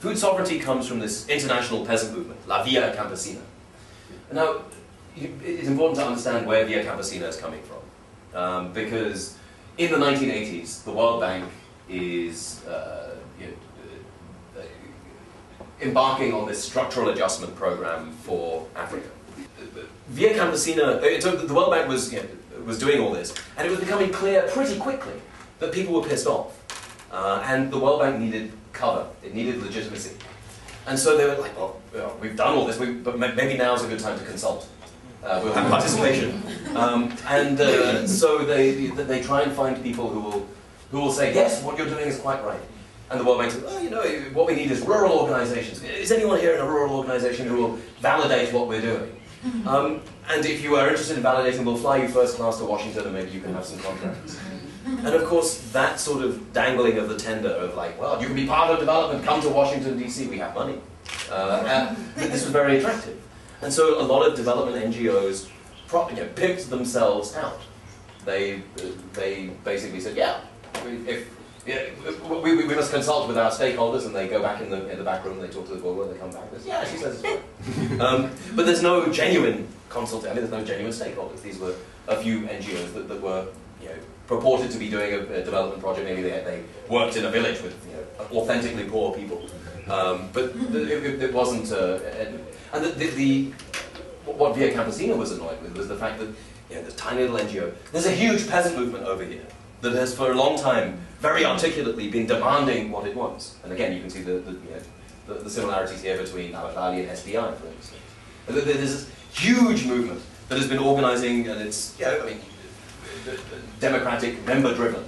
food sovereignty comes from this international peasant movement, La Via Campesina. Now, it's important to understand where Via Campesina is coming from, because in the 1980s, the World Bank is embarking on this structural adjustment program for Africa. Via Campesina, so the World Bank was, was doing all this, and it was becoming clear pretty quickly that people were pissed off. And the World Bank needed cover, it needed legitimacy. And so they were like, well, we've done all this, but maybe now's a good time to consult. We'll have participation. So they try and find people who will say, yes, what you're doing is quite right. And the World Bank says, oh, what we need is rural organizations. Is anyone here in a rural organization who will validate what we're doing? And if you are interested in validating, we'll fly you first class to Washington and maybe you can have some contracts. And of course, that sort of dangling of the tender of like, well, you can be part of development, come to Washington, DC, we have money. This was very attractive. And so a lot of development NGOs pimped themselves out. They basically said, yeah, we must consult with our stakeholders, and they go back in the back room, they talk to the board, they come back, and yeah, she says it's fine. But there's no genuine consultation, there's no genuine stakeholders. These were a few NGOs that were purported to be doing a development project. Maybe they worked in a village with authentically poor people, but it wasn't. And what Via Campesina was annoyed with was the fact that this tiny little NGO. There's a huge peasant movement over here that has for a long time very articulately been demanding what it wants. And again, you can see the similarities here between Al-Ahlali and SDI, for instance. There's this huge movement that has been organizing, and it's democratic, member-driven.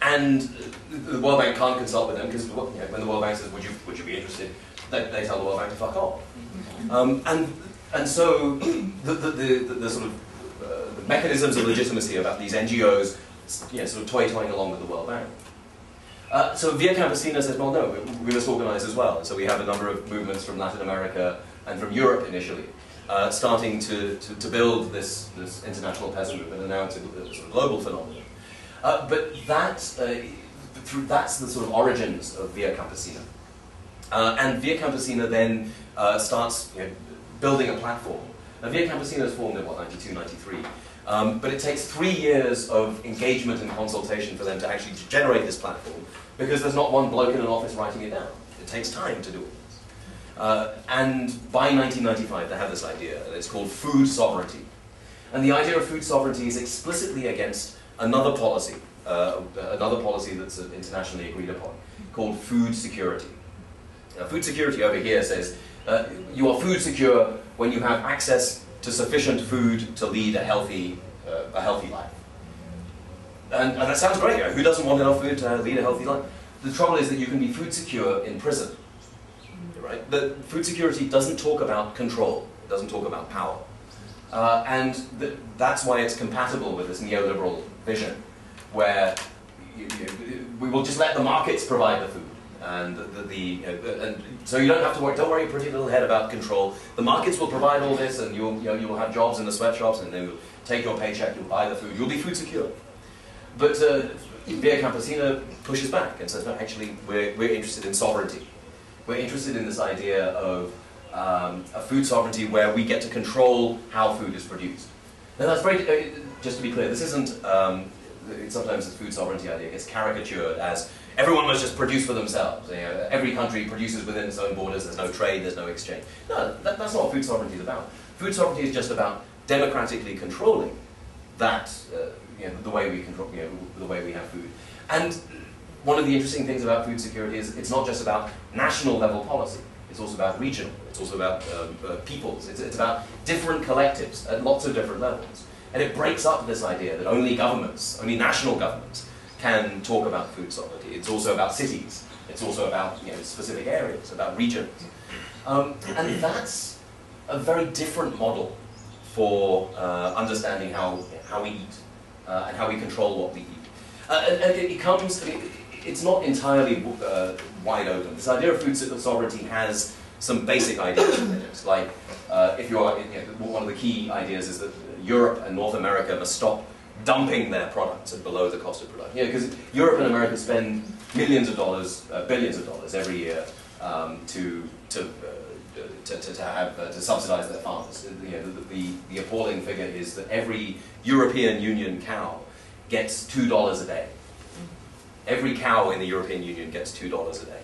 And the World Bank can't consult with them because when the World Bank says, would you be interested, they tell the World Bank to fuck off. And so the sort of the mechanisms of legitimacy about these NGOs sort of toy-toying along with the World Bank. So Via Campesina says, well, no, we must organize as well. So we have a number of movements from Latin America and from Europe initially, starting to build this international peasant movement, and now it's a sort of global phenomenon. But that's the sort of origins of Via Campesina. And Via Campesina then starts building a platform. Now, Via Campesina is formed in, 92, 93. But it takes 3 years of engagement and consultation for them to actually generate this platform, because there's not one bloke in an office writing it down. It takes time to do all this. And by 1995, they have this idea, and it's called food sovereignty. And the idea of food sovereignty is explicitly against another policy that's internationally agreed upon, called food security. Now, food security over here says you are food secure when you have access to sufficient food to lead a healthy life. And that sounds great. Who doesn't want enough food to lead a healthy life? The trouble is that you can be food secure in prison. Right? The food security doesn't talk about control. It doesn't talk about power. And that's why it's compatible with this neoliberal vision, where we will just let the markets provide the food. And and so you don't have to worry. Don't worry, pretty little head, about control. The markets will provide all this, and you will have jobs in the sweatshops, and they will take your paycheck. You'll buy the food. You'll be food secure. But Via Campesina pushes back and says, no, actually, we're interested in sovereignty. We're interested in this idea of a food sovereignty where we get to control how food is produced. Now that's very. Just to be clear, this isn't. Sometimes this food sovereignty idea gets caricatured as everyone must just produce for themselves. Every country produces within its own borders, there's no trade, there's no exchange. No, that's not what food sovereignty is about. Food sovereignty is just about democratically controlling that, the way we control, the way we have food. And one of the interesting things about food security is it's not just about national level policy, it's also about regional, it's also about peoples, it's about different collectives at lots of different levels. And it breaks up this idea that only governments, only national governments, can talk about food sovereignty. It's also about cities. It's also about specific areas, about regions. And that's a very different model for understanding how we eat and how we control what we eat. And it's not entirely wide open. This idea of food sovereignty has some basic ideas in it. Like, if you are, one of the key ideas is that Europe and North America must stop dumping their products at below the cost of production. Because Europe and America spend millions of dollars, billions of dollars every year to subsidize their farmers. The appalling figure is that every European Union cow gets $2 a day. Every cow in the European Union gets $2 a day,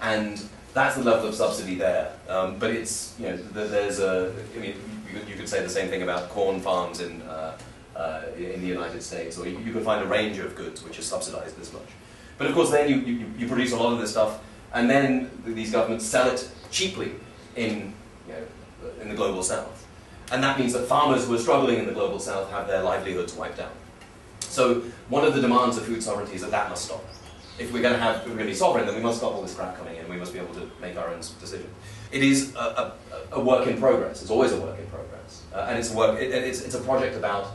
and that's the level of subsidy there. But it's there's a you could say the same thing about corn farms in the United States, or you can find a range of goods which are subsidized this much. But of course, then you produce a lot of this stuff, and then these governments sell it cheaply in the global south, and that means that farmers who are struggling in the global south have their livelihoods wiped out. So one of the demands of food sovereignty is that must stop. If we're going to be sovereign, then we must stop all this crap coming in. We must be able to make our own decisions. It is a work in progress. It's always a work in progress, and it's a project about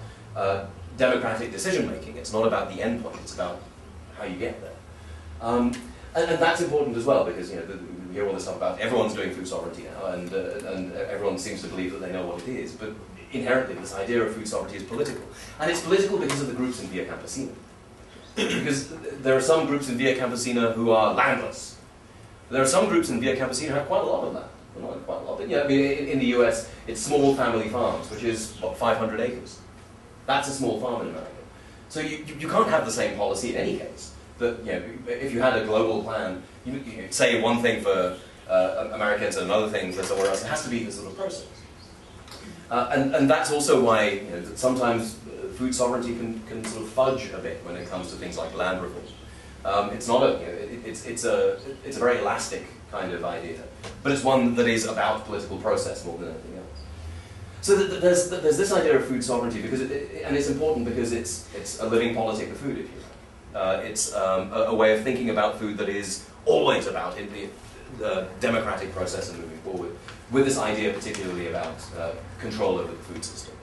democratic decision making. It's not about the end point. It's about how you get there, and that's important as well, because we hear all this stuff about everyone's doing food sovereignty now, and everyone seems to believe that they know what it is, but inherently this idea of food sovereignty is political, and it's political because of the groups in Via Campesina. Because there are some groups in Via Campesina who are landless. There are some groups in Via Campesina who have quite a lot of land. Well, not quite a lot, but in the US, it's small family farms, which is, what, 500 acres. That's a small farm in America. So you can't have the same policy in any case. That, if you had a global plan, you say one thing for Americans and another thing for somewhere else. It has to be this sort of process. And that's also why sometimes food sovereignty can sort of fudge a bit when it comes to things like land reform. It's not it's a very elastic kind of idea, but it's one that is about political process more than anything else. So there's this idea of food sovereignty, because and it's important because it's a living politic of food, if you like. It's a way of thinking about food that is always about the democratic process and moving forward, with this idea particularly about control over the food system.